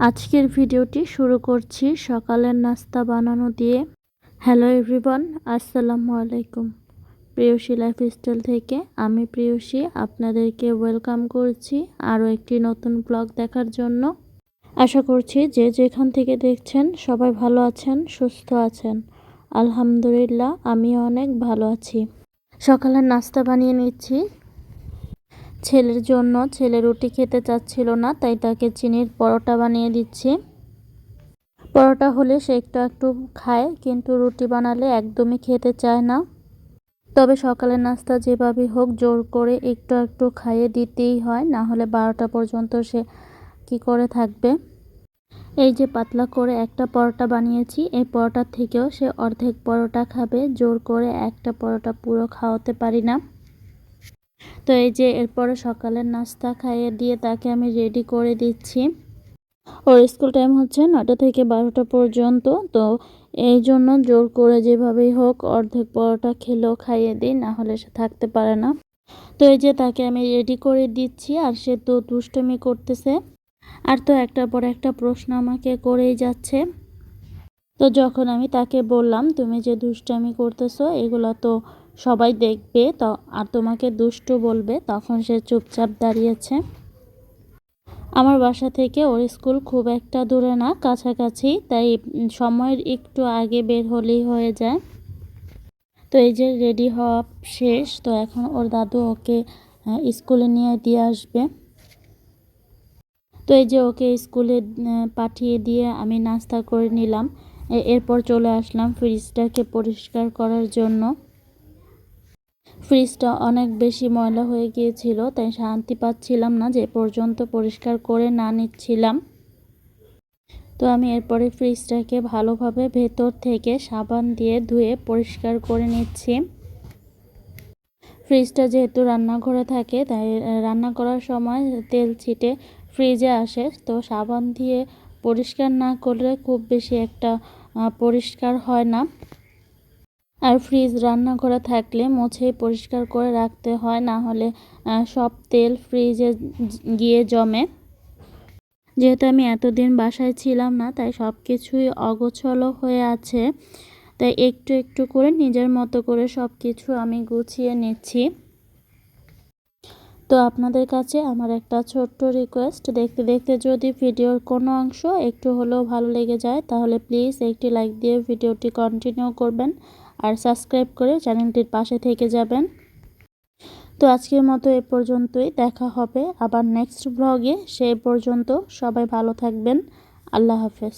আজকের ভিডিওটি শুরু করছি সকালের নাস্তা বানানো দিয়ে। হ্যালো এভরিওয়ান, আসসালামু আলাইকুম। প্রিয়সী লাইফস্টাইল থেকে আমি প্রিয়সী আপনাদেরকে ওয়েলকাম করছি আরও একটি নতুন ব্লগ দেখার জন্য। আশা করছি যে যেখান থেকে দেখছেন সবাই ভালো আছেন, সুস্থ আছেন। আলহামদুলিল্লাহ আমিও অনেক ভালো আছি। সকালের নাস্তা বানিয়ে নিচ্ছি ছেলের জন্য। ছেলে রুটি খেতে চাচ্ছিল না, তাই তাকে চিনির পরোটা বানিয়ে দিচ্ছি। পরোটা হলে সে একটু একটু খায়, কিন্তু রুটি বানালে একদমই খেতে চায় না। তবে সকালের নাস্তা যেভাবেই হোক জোর করে একটু একটু খাইয়ে দিতেই হয়, না হলে 12টা পর্যন্ত সে কি করে থাকবে। এই যে পাতলা করে একটা পরোটা বানিয়েছি, এই পরোটার থেকেও সে অর্ধেক পরোটা খাবে। জোর করে একটা পরোটা পুরো খাওয়াতে পারি না। তো এই যে এরপরে সকালের নাস্তা খাইয়ে দিয়ে তাকে আমি রেডি করে দিচ্ছি। ওর স্কুল টাইম হচ্ছে 9টা থেকে 12টা পর্যন্ত। তো এই জন্য জোর করে যেভাবেই হোক অর্ধেক পরোটা খেলেও খাইয়ে দিই, না হলে সে থাকতে পারে না। তো এই যে তাকে আমি রেডি করে দিচ্ছি, আর সে তো দুষ্টুমি করতেছে। আর তো একটার পর একটা প্রশ্ন আমাকে করেই যাচ্ছে। তো যখন আমি তাকে বললাম, তুমি যে দুষ্টামি করতেছো এগুলো তো সবাই দেখবে, তো আর তোমাকে দুষ্টু বলবে, তখন সে চুপচাপ দাঁড়িয়েছে। আমার বাসা থেকে ওর স্কুল খুব একটা দূরে না, কাছাকাছি, তাই সময়ের একটু আগে বের হলেই হয়ে যায়। তো এই যে রেডি হওয়া শেষ, তো এখন ওর দাদু ওকে স্কুলে নিয়ে দিয়ে আসবে। তো এই যে ওকে স্কুলে পাঠিয়ে দিয়ে আমি নাস্তা করে নিলাম। এরপর চলে আসলাম ফ্রিজটাকে পরিষ্কার করার জন্য। ফ্রিজটা অনেক বেশি ময়লা হয়ে গিয়েছিল, তাই শান্তি পাচ্ছিলাম না যে পর্যন্ত পরিষ্কার করে না নিচ্ছিলাম। তো আমি এরপরে ফ্রিজটাকে ভালোভাবে ভেতর থেকে সাবান দিয়ে ধুয়ে পরিষ্কার করে নিচ্ছি। ফ্রিজটা যেহেতু রান্নাঘরে থাকে, তাই রান্না করার সময় তেল ছিটে ফ্রিজে আসে। তো সাবান দিয়ে পরিষ্কার না করলে খুব বেশি একটা পরিষ্কার হয় না। আর ফ্রিজ রান্নাঘরে থাকলে মুছেই পরিষ্কার করে রাখতে হয়, না হলে সব তেল ফ্রিজে গিয়ে জমে। যেহেতু আমি এতদিন বাসায় ছিলাম না, তাই সব কিছুই অগোছালো হয়ে আছে। তাই একটু একটু করে নিজের মতো করে সব কিছু আমি গুছিয়ে নিচ্ছি। তো আপনাদের কাছে আমার একটা ছোট্ট রিকোয়েস্ট, দেখতে দেখতে যদি ভিডিওর কোনো অংশ একটু হলেও ভালো লেগে যায়, তাহলে প্লিজ একটি লাইক দিয়ে ভিডিওটি কন্টিনিউ করবেন আর সাবস্ক্রাইব করে চ্যানেলটির পাশে থেকে যাবেন। তো আজকের মতো এ পর্যন্তই, দেখা হবে আবার নেক্সট ব্লগে। সেই পর্যন্ত সবাই ভালো থাকবেন। আল্লাহ হাফেজ।